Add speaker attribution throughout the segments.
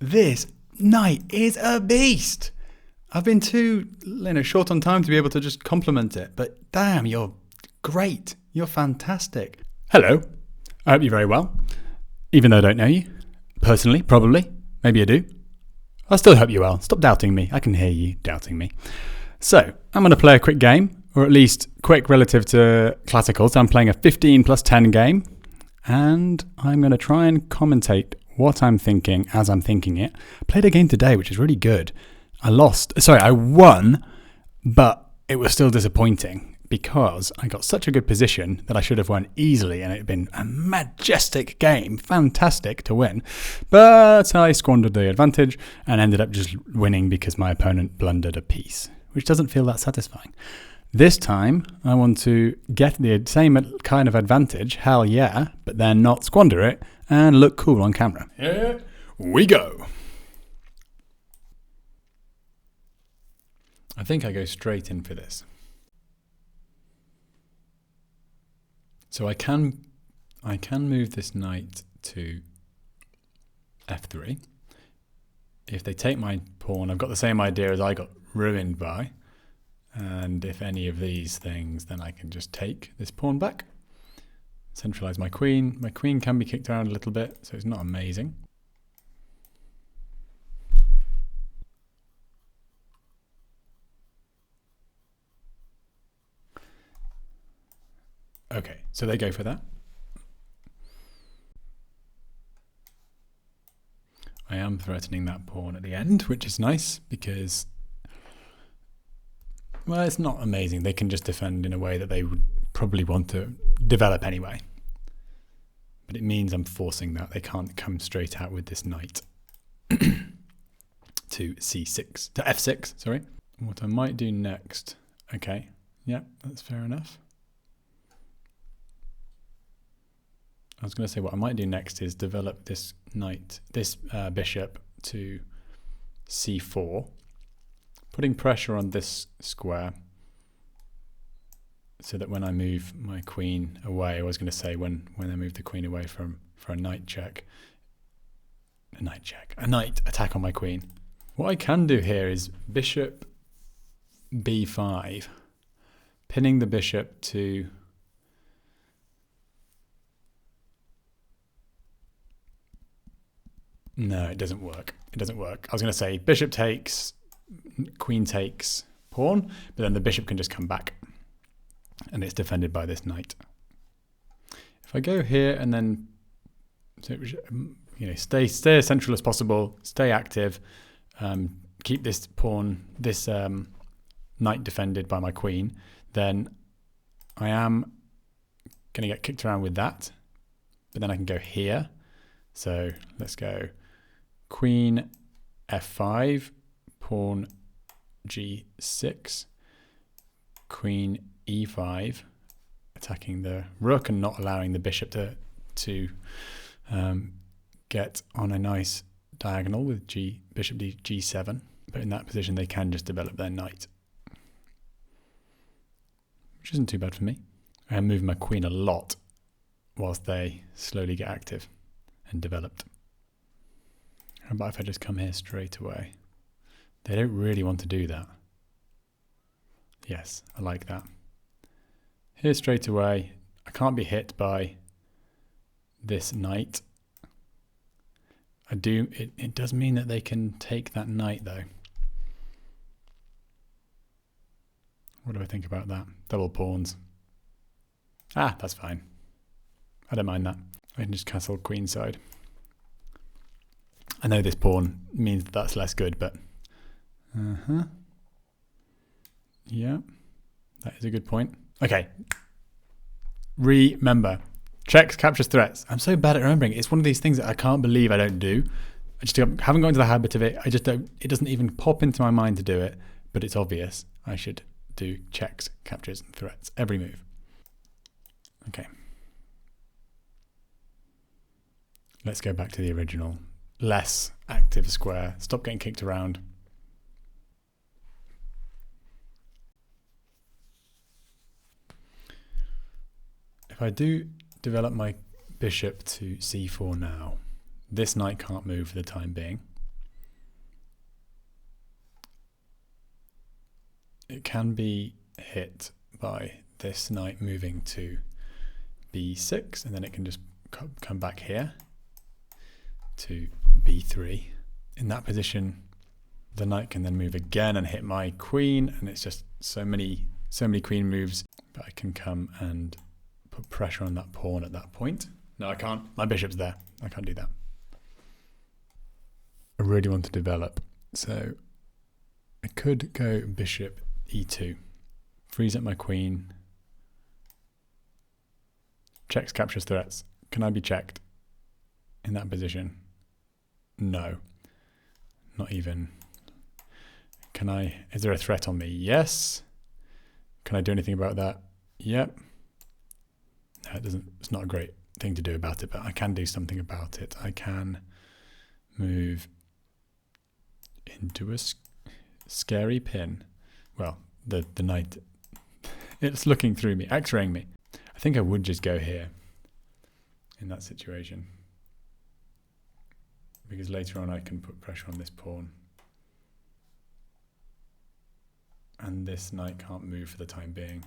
Speaker 1: This knight is a beast. I've been too short on time to be able to just compliment it, but damn, you're great. You're fantastic. Hello. I hope you're very well. Even though I don't know you. Personally, probably. Maybe I do. I still hope you're well. Stop doubting me. I can hear you doubting me. So, I'm going to play a quick game, or at least quick relative to classical. So I'm playing a 15 plus 10 game, and I'm going to try and commentate what I'm thinking as I'm thinking it. I played a game today, which is really good. I won, but it was still disappointing because I got such a good position that I should have won easily, and it had been a majestic game, fantastic to win. But I squandered the advantage and ended up just winning because my opponent blundered a piece, which doesn't feel that satisfying. This time, I want to get the same kind of advantage, hell yeah, but then not squander it and look cool on camera. Here we go. I think I go straight in for this. So I can move this knight to f3. If they take my pawn, I've got the same idea as I got ruined by. And if any of these things, then I can just take this pawn back. Centralize my queen. My queen can be kicked around a little bit, so it's not amazing. Okay, so they go for that. I am threatening that pawn at the end, which is nice because, well, it's not amazing. They can just defend in a way that they would probably want to develop anyway. But it means I'm forcing that. They can't come straight out with this knight to c6, to f6, sorry. What I might do next, okay, yeah, that's fair enough. I was going to say what I might do next is develop this knight, this bishop to c4, putting pressure on this square so that when I move my queen away, I was going to say when I move the queen away for a knight check, a knight attack on my queen. What I can do here is bishop b5, pinning the bishop to no, it doesn't work. It doesn't work. I was going to say bishop takes, queen takes, pawn, but then the bishop can just come back and it's defended by this knight. If I go here and then, stay as central as possible, stay active, keep this pawn, this knight defended by my queen, then I am going to get kicked around with that, but then I can go here. So let's go queen f5, pawn g6, queen e5, attacking the rook and not allowing the bishop to get on a nice diagonal with bishop g7. But in that position, they can just develop their knight, which isn't too bad for me. I am moving my queen a lot whilst they slowly get active and developed. How about if I just come here straight away? They don't really want to do that. Yes, I like that. Here straight away, I can't be hit by this knight. It does mean that they can take that knight though. What do I think about that? Double pawns. Ah, that's fine. I don't mind that. I can just castle queenside. I know this pawn means that's less good, but yeah, that is a good point. Okay. Remember, checks, captures, threats. I'm so bad at remembering. It's one of these things that I can't believe I don't do. I just haven't got into the habit of it. I just don't. It doesn't even pop into my mind to do it, but it's obvious. I should do checks, captures, and threats every move. Okay. Let's go back to the original, less active square. Stop getting kicked around. If I do develop my bishop to c4 now, this knight can't move for the time being. it can be hit by this knight moving to b6, and then it can just come back here to b3. In that position, the knight can then move again and hit my queen, and it's just so many queen moves. But I can come and put pressure on that pawn at that point. No, I can't. My bishop's there. I can't do that. I really want to develop, so I could go bishop e2, freeze up my queen, checks, captures, threats. Can I be checked in that position? No, not even. Can I, is there a threat on me? Yes. Can I do anything about that? Yep. No, it doesn't, it's not a great thing to do about it, but I can do something about it. I can move into a scary pin. Well, the knight, it's looking through me, x-raying me. I think I would just go here in that situation, because later on I can put pressure on this pawn. And this knight can't move for the time being.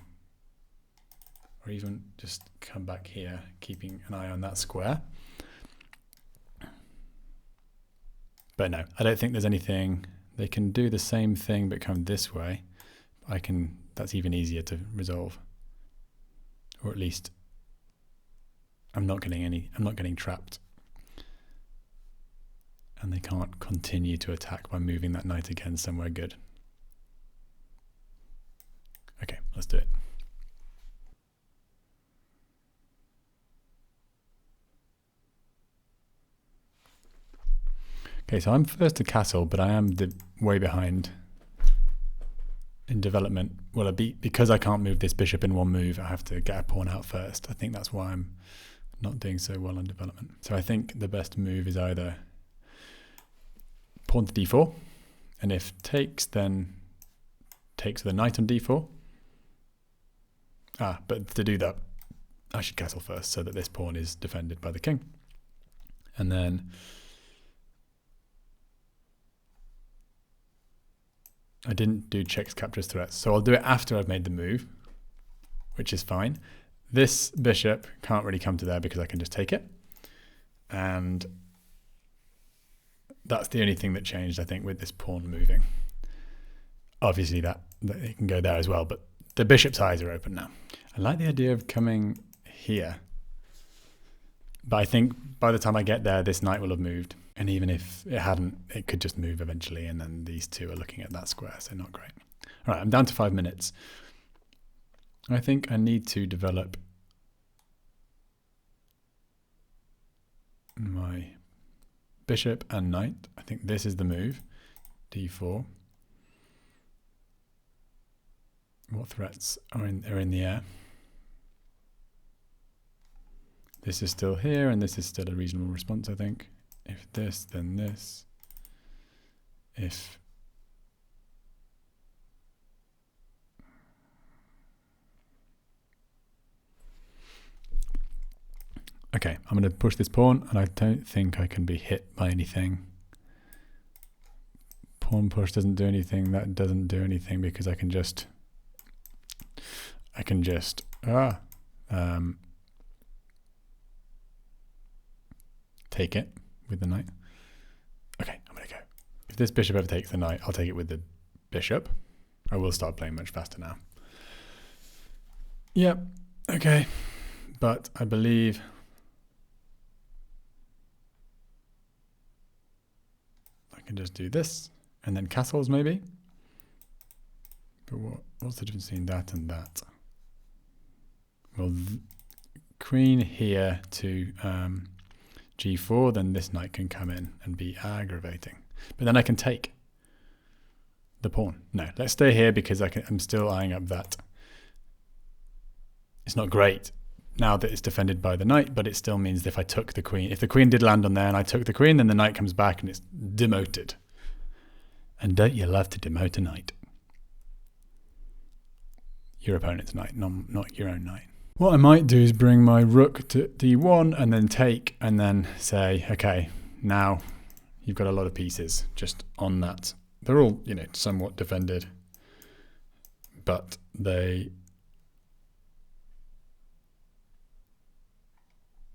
Speaker 1: Or even just come back here, keeping an eye on that square. But no, I don't think there's anything. They can do the same thing but come this way. That's even easier to resolve. Or at least I'm not getting trapped. And they can't continue to attack by moving that knight again somewhere good. Okay, let's do it. Okay, so I'm first to castle, but I am way behind in development. Well, because I can't move this bishop in one move, I have to get a pawn out first. I think that's why I'm not doing so well in development. So I think the best move is either pawn to d4, and if takes, then takes the knight on d4. But to do that, I should castle first so that this pawn is defended by the king. And then I didn't do checks, captures, threats. So I'll do it after I've made the move, which is fine. This bishop can't really come to there because I can just take it. And that's the only thing that changed, I think, with this pawn moving. Obviously that it can go there as well, but the bishop's eyes are open now. I like the idea of coming here. But I think by the time I get there, this knight will have moved. And even if it hadn't, it could just move eventually. And then these two are looking at that square, so not great. All right, I'm down to 5 minutes. I think I need to develop my bishop and knight. I think this is the move. d4. What threats are in the air? This is still here, and this is still a reasonable response, I think. If this, then this. If okay, I'm going to push this pawn, and I don't think I can be hit by anything. Pawn push doesn't do anything. That doesn't do anything because I can just take it with the knight. Okay, I'm going to go. If this bishop ever takes the knight, I'll take it with the bishop. I will start playing much faster now. Yep, okay. But I believe I can just do this and then castles maybe. But what's the difference between that and that? Well, queen here to g4, then this knight can come in and be aggravating. But then I can take the pawn. No, let's stay here because I'm still eyeing up that. It's not great now that it's defended by the knight, but it still means that if I took the queen, if the queen did land on there and I took the queen, then the knight comes back and it's demoted. And don't you love to demote a knight? Your opponent's knight, not your own knight. What I might do is bring my rook to d1 and then take and then say, okay, now you've got a lot of pieces just on that. They're all, somewhat defended. but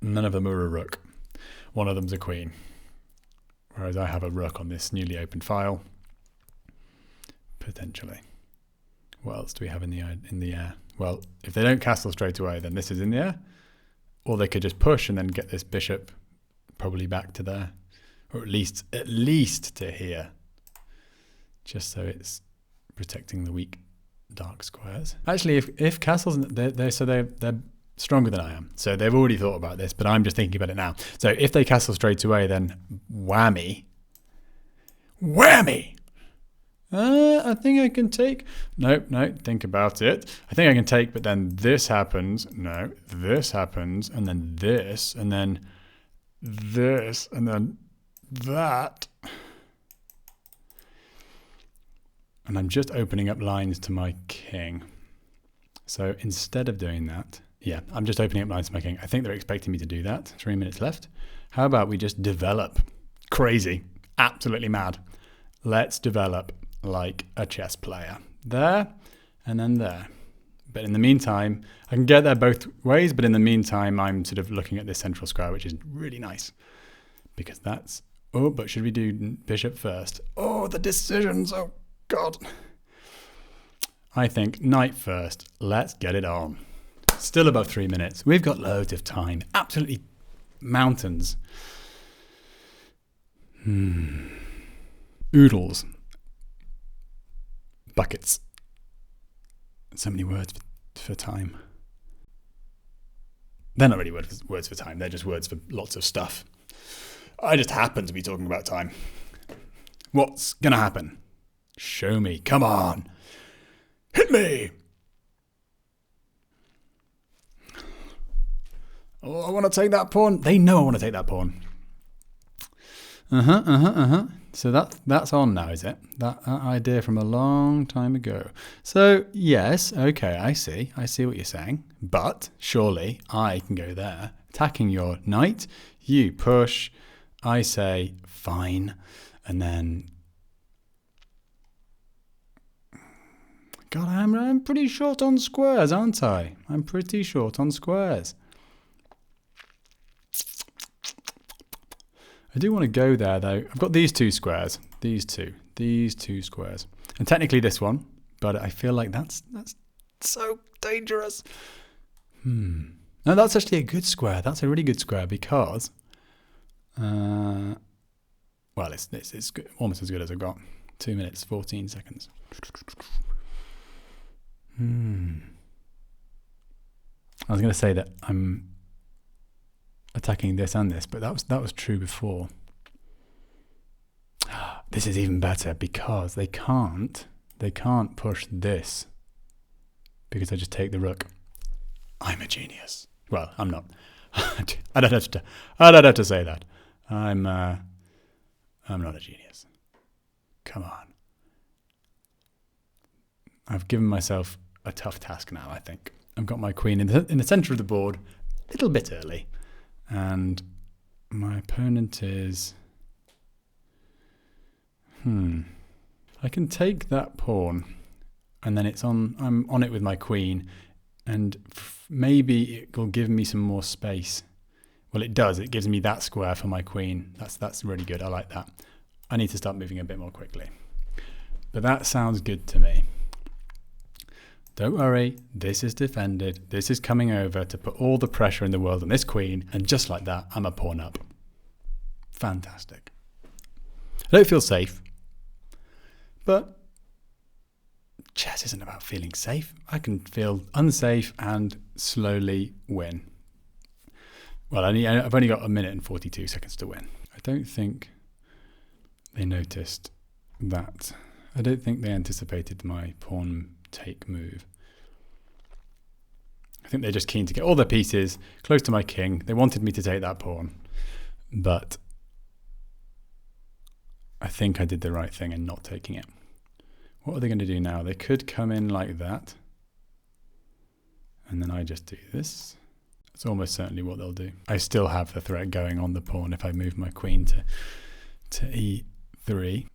Speaker 1: none of them are a rook. One of them's a queen. Whereas I have a rook on this newly opened file. Potentially. What else do we have in the air? Well, if they don't castle straight away, then this is in the air. Or they could just push and then get this bishop probably back to there. Or at least to here. Just so it's protecting the weak dark squares. Actually, if castles, they're stronger than I am. So they've already thought about this, but I'm just thinking about it now. So if they castle straight away, then whammy. Whammy! I think I can take. No, think about it. I think I can take, but then this happens. No, this happens, and then this, and then this, and then that. And I'm just opening up lines to my king. So instead of doing that, yeah, I'm just opening up lines to my king. I think they're expecting me to do that. 3 minutes left. How about we just develop? Crazy. Absolutely mad. Let's develop like a chess player. There and then there. But in the meantime, I can get there both ways, but in the meantime, I'm sort of looking at this central square, which is really nice. Because that's... Oh, but should we do bishop first? Oh, the decisions. Oh, God. I think knight first. Let's get it on. Still above 3 minutes. We've got loads of time. Absolutely mountains. Oodles. Buckets. So many words for time. They're not really words for time. They're just words for lots of stuff. I just happen to be talking about time. What's going to happen? Show me. Come on. Hit me. Oh, I want to take that pawn. They know I want to take that pawn. So that's on now, is it? That idea from a long time ago. So, yes, okay, I see what you're saying. But surely I can go there, attacking your knight. You push. I say, fine. And then... God, I'm pretty short on squares, aren't I? I'm pretty short on squares. I do want to go there, though. I've got these two squares. These two squares. And technically this one, but I feel like that's so dangerous. No, that's actually a good square. That's a really good square because... well, it's good, almost as good as I've got. 2 minutes, 14 seconds. I was going to say that I'm attacking this and this, but that was true before. This is even better because they can't push this because I just take the rook. I'm a genius. Well, I'm not. I don't have to say that. I'm not a genius. Come on. I've given myself a tough task now, I think. I've got my queen in the center of the board, a little bit early, and my opponent is... I can take that pawn, and then I'm on it with my queen, and maybe it will give me some more space. Well, it does. It gives me that square for my queen. That's really good. I like that. I need to start moving a bit more quickly. But that sounds good to me. Don't worry, this is defended. This is coming over to put all the pressure in the world on this queen, and just like that, I'm a pawn up. Fantastic. I don't feel safe, but chess isn't about feeling safe. I can feel unsafe and slowly win. Well, I've only got 1 minute and 42 seconds to win. I don't think they noticed that. I don't think they anticipated my pawn take move. I think they're just keen to get all their pieces close to my king. They wanted me to take that pawn, but I think I did the right thing in not taking it. What are they going to do now? They could come in like that, and then I just do this. It's almost certainly what they'll do. I still have the threat going on the pawn if I move my queen to e3.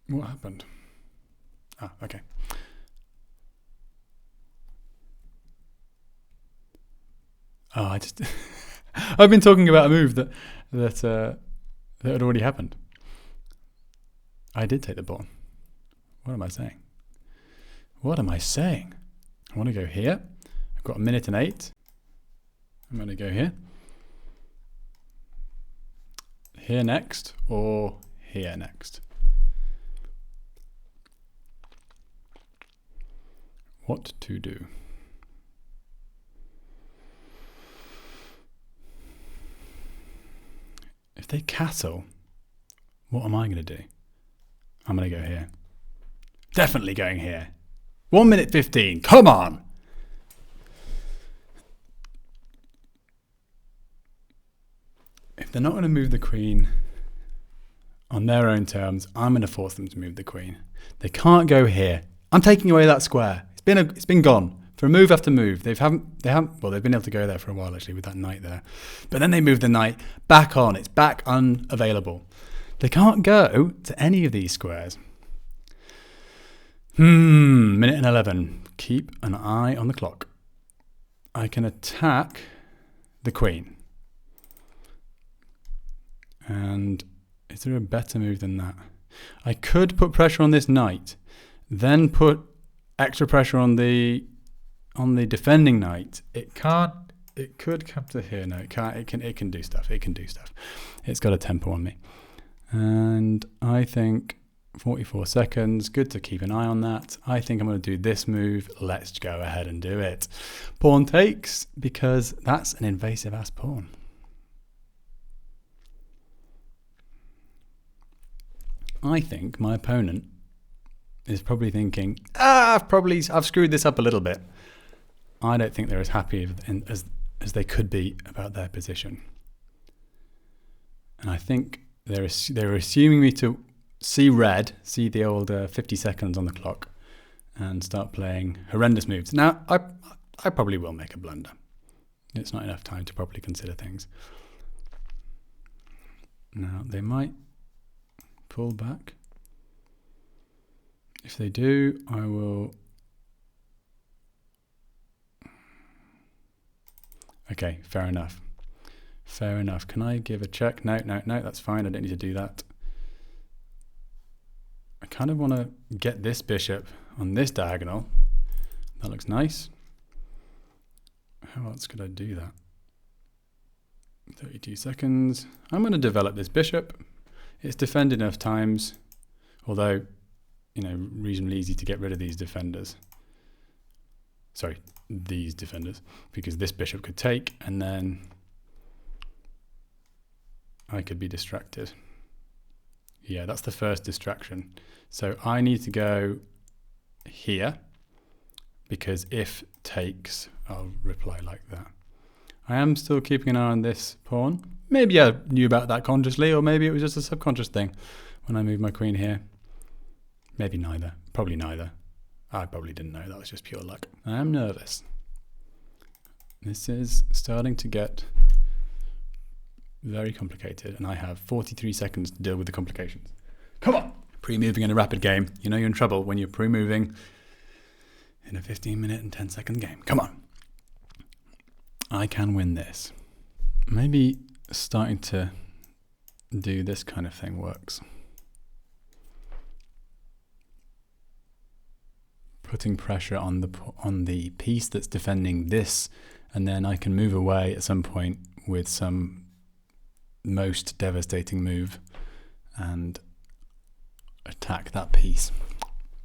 Speaker 1: What happened? Ah, okay. Oh, I just I've been talking about a move that had already happened. I did take the pawn. What am I saying? What am I saying? I want to go here. I've got 1:08. I'm going to go here. Here next, or here next. What to do? If they castle, what am I going to do? I'm going to go here. Definitely going here. 1:15. Come on. If they're not going to move the queen on their own terms, I'm going to force them to move the queen. They can't go here. I'm taking away that square. It's been gone for move after move. They've been able to go there for a while actually with that knight there. But then they move the knight back on. It's back unavailable. They can't go to any of these squares. 1:11. Keep an eye on the clock. I can attack the queen. And is there a better move than that? I could put pressure on this knight, then put extra pressure on the defending knight. It could come to here. No, it can't. It can do stuff. It's got a tempo on me. And I think 44 seconds. Good to keep an eye on that. I think I'm going to do this move. Let's go ahead and do it. Pawn takes, because that's an invasive ass pawn. I think my opponent is probably thinking, I've screwed this up a little bit. I don't think they're as happy as they could be about their position. And I think they're assuming me to see red, see the old 50 seconds on the clock, and start playing horrendous moves. Now, I probably will make a blunder. It's not enough time to properly consider things. Now, they might pull back. If they do, I will... Okay, fair enough. Fair enough. Can I give a check? No, that's fine. I don't need to do that. I kind of want to get this bishop on this diagonal. That looks nice. How else could I do that? 32 seconds. I'm going to develop this bishop. It's defended enough times, although, reasonably easy to get rid of these defenders. Sorry, these defenders, because this bishop could take, and then I could be distracted. Yeah, that's the first distraction. So I need to go here, because if takes, I'll reply like that. I am still keeping an eye on this pawn. Maybe I knew about that consciously, or maybe it was just a subconscious thing when I moved my queen here. Maybe neither. Probably neither. I probably didn't know. That was just pure luck. I am nervous. This is starting to get very complicated, and I have 43 seconds to deal with the complications. Come on! Pre-moving in a rapid game. You know you're in trouble when you're pre-moving in a 15-minute and 10-second game. Come on! I can win this. Maybe starting to do this kind of thing works. Putting pressure on the piece that's defending this, and then I can move away at some point with some most devastating move and attack that piece.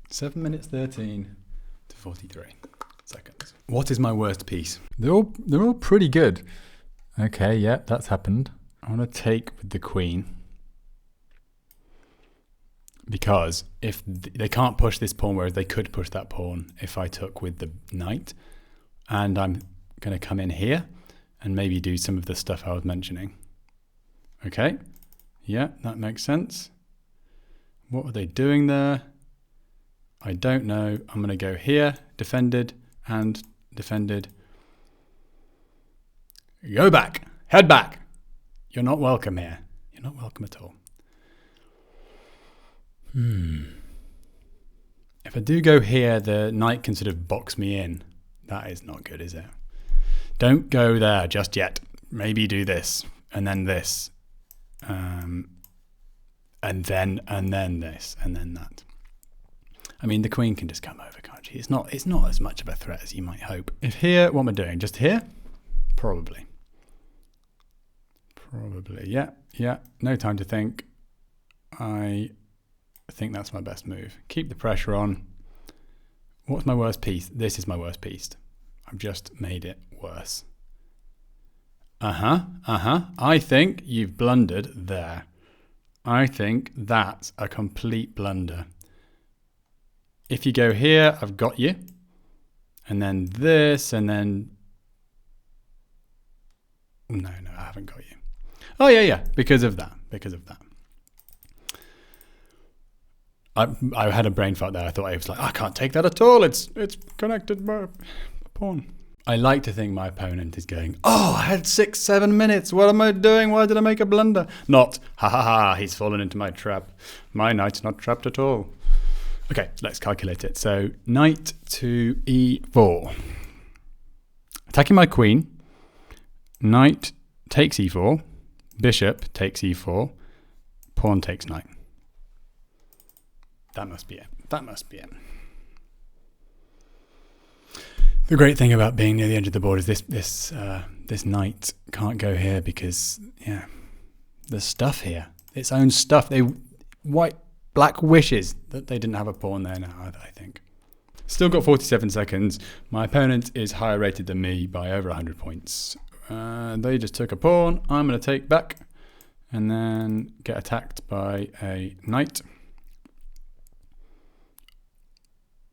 Speaker 1: 7:13 to 43 seconds. What is my worst piece? They're all pretty good. Okay, yeah, that's happened. I want to take with the queen, because if they can't push this pawn, whereas they could push that pawn if I took with the knight, and I'm going to come in here and maybe do some of the stuff I was mentioning. Okay, yeah, that makes sense. What were they doing there? I don't know. I'm going to go here, defended and defended. Go back, head back. You're not welcome here. You're not welcome at all. If I do go here, the knight can sort of box me in. That is not good, is it? Don't go there just yet. Maybe do this, and then this, and then this, and then that. I mean, the queen can just come over, can't she? It's not as much of a threat as you might hope. If here, what am I doing? Just here? Probably. Yeah. No time to think. I think that's my best move. Keep the pressure on. What's my worst piece? This is my worst piece. I've just made it worse. I think you've blundered there. I think that's a complete blunder. If you go here, I've got you. And then this, and then... No, I haven't got you. Oh, yeah, because of that. I had a brain fart there. I thought I was like, I can't take that at all. It's connected by a pawn. I like to think my opponent is going, oh, I had 6-7 minutes. What am I doing? Why did I make a blunder? Not, he's fallen into my trap. My knight's not trapped at all. Okay, let's calculate it. So knight to e4. Attacking my queen. Knight takes e4. Bishop takes e4. Pawn takes knight. That must be it. The great thing about being near the edge of the board is this knight can't go here because, yeah, there's stuff here. Its own stuff. Black wishes that they didn't have a pawn there now, I think. Still got 47 seconds. My opponent is higher rated than me by over 100 points. They just took a pawn. I'm going to take back and then get attacked by a knight.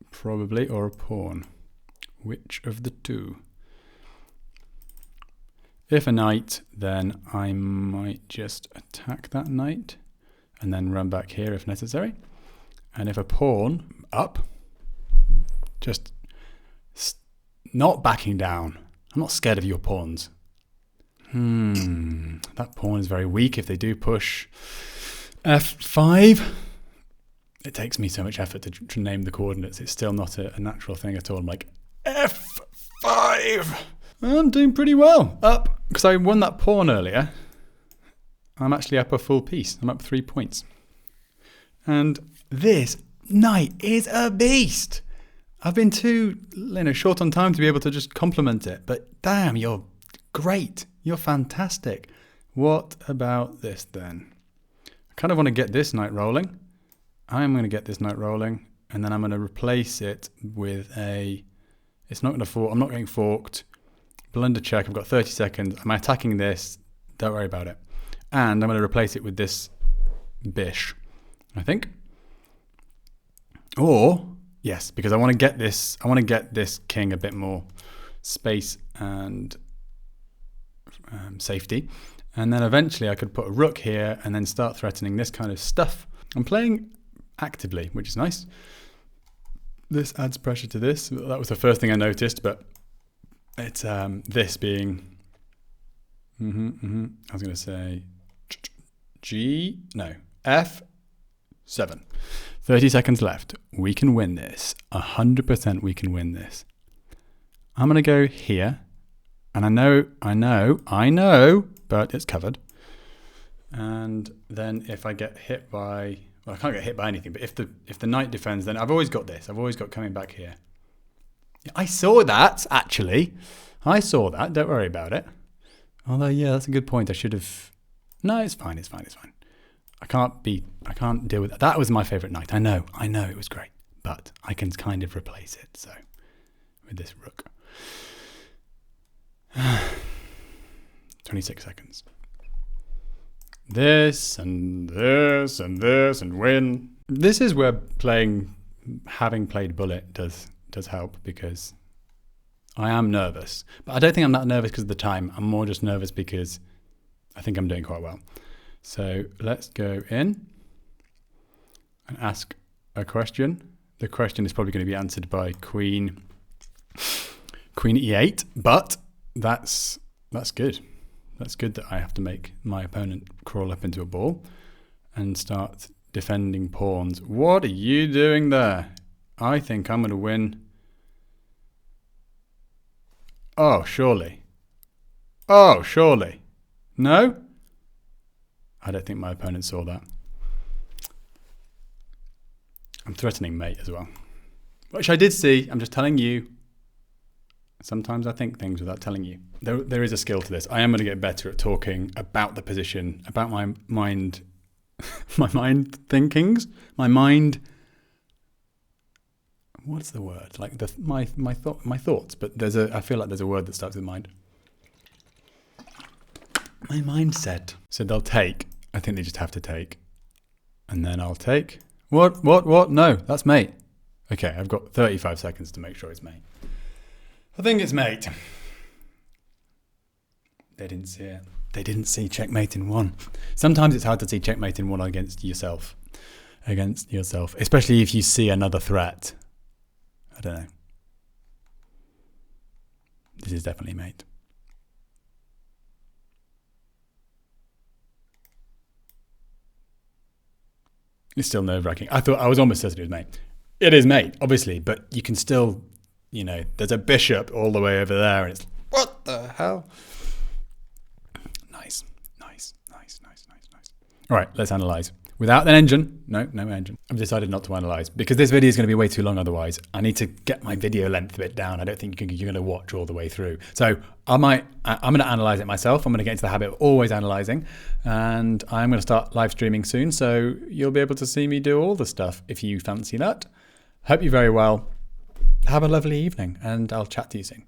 Speaker 1: Probably, or a pawn. Which of the two? If a knight, then I might just attack that knight and then run back here if necessary. And if a pawn, up, just not backing down. I'm not scared of your pawns. That pawn is very weak if they do push f5. It takes me so much effort to name the coordinates. It's still not a natural thing at all. I'm like, f5. I'm doing pretty well. Up, because I won that pawn earlier. I'm actually up a full piece. I'm up 3 points. And this knight is a beast. I've been too short on time to be able to just compliment it. But damn, you're great. You're fantastic. What about this then? I kind of want to get this knight rolling. I'm going to get this knight rolling. And then I'm going to replace it with a... It's not going to fork. I'm not getting forked. Blunder check. I've got 30 seconds. I'm attacking this. Don't worry about it. And I'm going to replace it with this bish, I think. Or, yes, because I want to get this. I want to get this king a bit more space and safety. And then eventually I could put a rook here and then start threatening this kind of stuff. I'm playing actively, which is nice. This adds pressure to this. That was the first thing I noticed, but it's this being... I was going to say F7. 30 seconds left. We can win this. 100% we can win this. I'm going to go here. And I know, but it's covered. And then if I get hit by... Well, I can't get hit by anything, but if the knight defends, then I've always got this. I've always got coming back here. I saw that, actually. I saw that. Don't worry about it. Although, yeah, that's a good point. I should have... No, it's fine. I can't deal with that. That was my favourite knight. I know, it was great. But I can kind of replace it, so, with this rook. 26 seconds. This and this and this and win. This is where having played Bullet does help, because I am nervous. But I don't think I'm that nervous because of the time. I'm more just nervous because I think I'm doing quite well. So let's go in and ask a question. The question is probably going to be answered by Queen E8, but that's good. That's good that I have to make my opponent crawl up into a ball and start defending pawns. What are you doing there? I think I'm going to win. Oh, surely. Oh, surely. No? I don't think my opponent saw that. I'm threatening mate as well. Which I did see. I'm just telling you. Sometimes I think things without telling you. There is a skill to this. I am going to get better at talking about the position, about my mind, my mind thinkings, my mind. What's the word? Like my thoughts. But I feel like there's a word that starts with mind. My mindset. So they'll take. I think they just have to take, and then I'll take. What? No, that's mate. Okay, I've got 35 seconds to make sure it's mate. I think it's mate. They didn't see it. They didn't see checkmate in one. Sometimes it's hard to see checkmate in one against yourself. Especially if you see another threat. I don't know. This is definitely mate. It's still nerve-wracking. I was almost certain it was mate. It is mate, obviously, but you can still, there's a bishop all the way over there, and it's what the hell? Nice. All right, let's analyze. Without an engine, no engine. I've decided not to analyze because this video is going to be way too long otherwise. I need to get my video length a bit down. I don't think you're going to watch all the way through. So I'm going to analyze it myself. I'm going to get into the habit of always analyzing, and I'm going to start live streaming soon. So you'll be able to see me do all the stuff if you fancy that. Hope you're very well. Have a lovely evening, and I'll chat to you soon.